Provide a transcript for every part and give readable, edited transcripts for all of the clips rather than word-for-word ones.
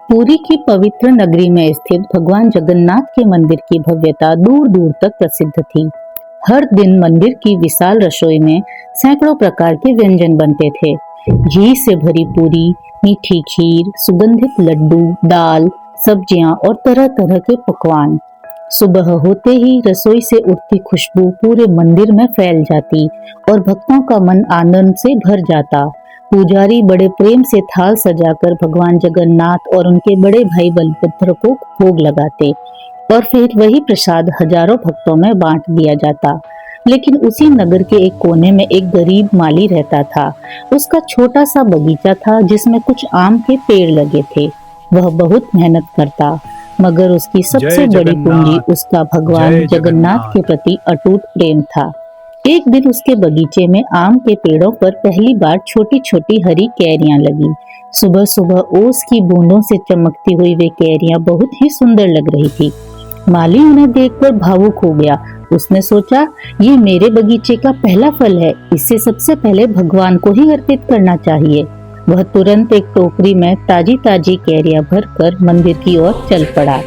पुरी की पवित्र नगरी में स्थित भगवान जगन्नाथ के मंदिर की भव्यता दूर दूर तक प्रसिद्ध थी। हर दिन मंदिर की विशाल रसोई में सैकड़ों प्रकार के व्यंजन बनते थे। घी से भरी पूरी, मीठी खीर, सुगंधित लड्डू, दाल, सब्जियां और तरह तरह के पकवान। सुबह होते ही रसोई से उठती खुशबू पूरे मंदिर में फैल जाती और भक्तों का मन आनंद से भर जाता। पुजारी बड़े प्रेम से थाल सजाकर भगवान जगन्नाथ और उनके बड़े भाई बलभद्र को भोग लगाते और फिर वही प्रसाद हजारों भक्तों में बांट दिया जाता। लेकिन उसी नगर के एक कोने में एक गरीब माली रहता था। उसका छोटा सा बगीचा था जिसमें कुछ आम के पेड़ लगे थे। वह बहुत मेहनत करता, मगर उसकी सबसे बड़ी पूंजी उसका भगवान जगन्नाथ के प्रति अटूट प्रेम था। एक दिन उसके बगीचे में आम के पेड़ों पर पहली बार छोटी छोटी हरी कैरियां लगी। सुबह सुबह ओस की बूंदों से चमकती हुई वे कैरियां बहुत ही सुंदर लग रही थी। माली उन्हें देखकर भावुक हो गया। उसने सोचा, ये मेरे बगीचे का पहला फल है, इसे सबसे पहले भगवान को ही अर्पित करना चाहिए। वह तुरंत एक टोकरी में ताजी ताजी कैरियां भरकर मंदिर की ओर चल पड़ा।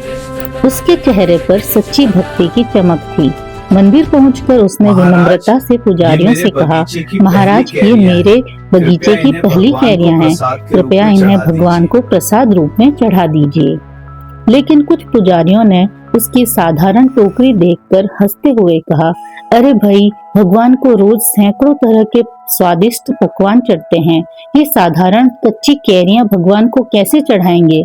उसके चेहरे पर सच्ची भक्ति की चमक थी। मंदिर पहुंचकर उसने विनम्रता से पुजारियों से कहा, महाराज, ये मेरे बगीचे की पहली कैरियां हैं, कृपया इन्हें भगवान को प्रसाद रूप में चढ़ा दीजिए। लेकिन कुछ पुजारियों ने उसकी साधारण टोकरी देखकर हंसते हुए कहा, अरे भाई, भगवान को रोज सैकड़ों तरह के स्वादिष्ट पकवान चढ़ते हैं, ये साधारण कच्ची कैरियां भगवान को कैसे चढ़ाएंगे?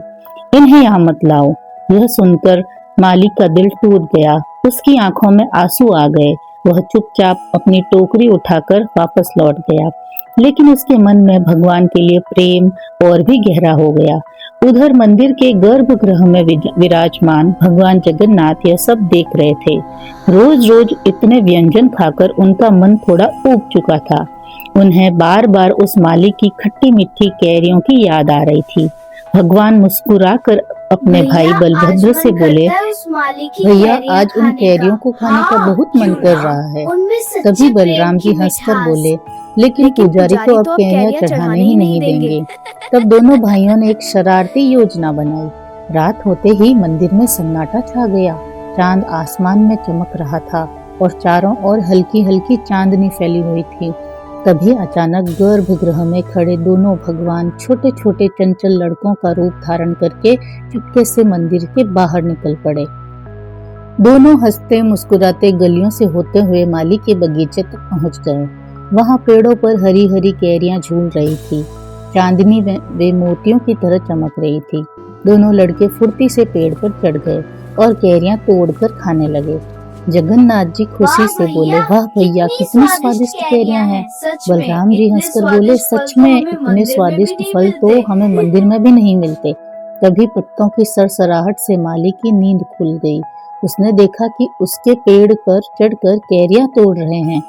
इन्हें यहाँ मत लाओ। यह सुनकर माली का दिल टूट गया। उसकी आंखों में आंसू आ गए। वह चुपचाप अपनी टोकरी उठाकर वापस लौट गया। लेकिन उसके मन में भगवान के लिए प्रेम और भी गहरा हो गया। उधर मंदिर के गर्भगृह में विराजमान भगवान जगन्नाथ यह सब देख रहे थे। रोज रोज इतने व्यंजन खाकर उनका मन थोड़ा ऊब चुका था। उन्हें बार बार उस माली की खट्टी मीठी कैरियों की याद आ रही थी। भगवान मुस्कुराकर अपने भाई बलभद्र से बोले, भैया, आज उन कैरियों को खाने का बहुत मन कर रहा है। तभी बलराम जी हंसकर बोले, लेकिन पुजारी को अब कैरियां चढ़ाने ही नहीं देंगे। तब दोनों भाइयों ने एक शरारती योजना बनाई। रात होते ही मंदिर में सन्नाटा छा गया। चांद आसमान में चमक रहा था और चारों ओर हल्की हल्की चांदनी फैली हुई थी। तभी अचानक गर्भगृह में खड़े दोनों भगवान छोटे छोटे चंचल लड़कों का रूप धारण करके चुपके से मंदिर के बाहर निकल पड़े। दोनों हंसते मुस्कुराते गलियों से होते हुए माली के बगीचे तक पहुंच गए। वहां पेड़ों पर हरी हरी कैरियां झूल रही थी। चांदनी वे मोतियों की तरह चमक रही थी। दोनों लड़के फुर्ती से पेड़ पर चढ़ गए और कैरियां तोड़कर खाने लगे। जगन्नाथ जी खुशी से बोले, वाह भैया, कितनी स्वादिष्ट कैरियां हैं। बलराम जी हंसकर बोले, सच में इतने स्वादिष्ट फल तो हमें मंदिर में भी नहीं मिलते। तभी पत्तों की सरसराहट से माली की नींद खुल गई। उसने देखा कि उसके पेड़ पर चढ़कर कैरियां तोड़ रहे हैं।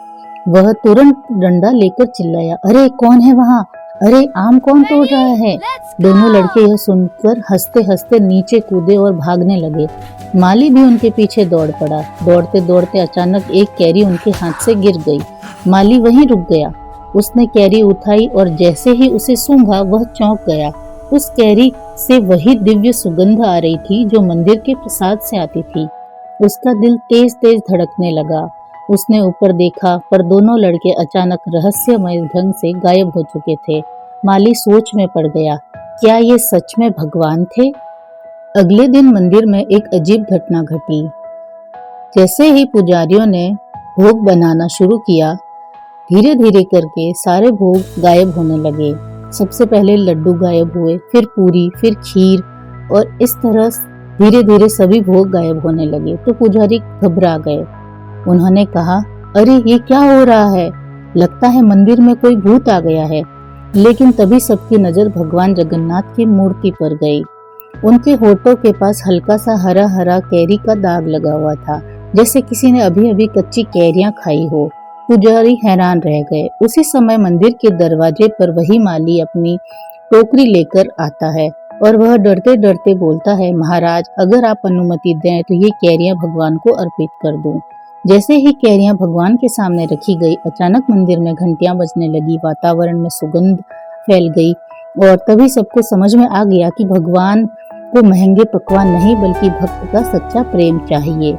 वह तुरंत डंडा लेकर चिल्लाया, अरे कौन है वहाँ? अरे आम कौन तोड़ रहा है? दोनों लड़के यह सुनकर हंसते हंसते नीचे कूदे और भागने लगे। माली भी उनके पीछे दौड़ पड़ा। दौड़ते दौड़ते अचानक एक कैरी उनके हाथ से गिर गई। माली वहीं रुक गया। उसने कैरी उठाई और जैसे ही उसे सूंघा वह चौंक गया। उस कैरी से वही दिव्य सुगंध आ रही थी जो मंदिर के प्रसाद से आती थी। उसका दिल तेज तेज धड़कने लगा। उसने ऊपर देखा, पर दोनों लड़के अचानक रहस्यमय ढंग से गायब हो चुके थे। माली सोच में पड़ गया, क्या ये सच में भगवान थे? अगले दिन मंदिर में एक अजीब घटना घटी। जैसे ही पुजारियों ने भोग बनाना शुरू किया, धीरे धीरे करके सारे भोग गायब होने लगे। सबसे पहले लड्डू गायब हुए, फिर पूरी, फिर खीर, और इस तरह धीरे धीरे सभी भोग गायब होने लगे। तो पुजारी घबरा गए। उन्होंने कहा, अरे ये क्या हो रहा है? लगता है मंदिर में कोई भूत आ गया है। लेकिन तभी सबकी नजर भगवान जगन्नाथ की मूर्ति पर गई। उनके होठों के पास हल्का सा हरा हरा कैरी का दाग लगा हुआ था, जैसे किसी ने अभी अभी कच्ची कैरियां खाई हो। पुजारी हैरान रह गए। उसी समय मंदिर के दरवाजे पर वही माली अपनी टोकरी लेकर आता है और वह डरते डरते बोलता है, महाराज, अगर आप अनुमति दें तो ये कैरियां भगवान को अर्पित कर दूं। जैसे ही कैरियां भगवान के सामने रखी गई, अचानक मंदिर में घंटियां बजने लगी, वातावरण में सुगंध फैल गई और तभी सबको समझ में आ गया कि भगवान आपको महंगे पकवान नहीं बल्कि भक्त का सच्चा प्रेम चाहिए।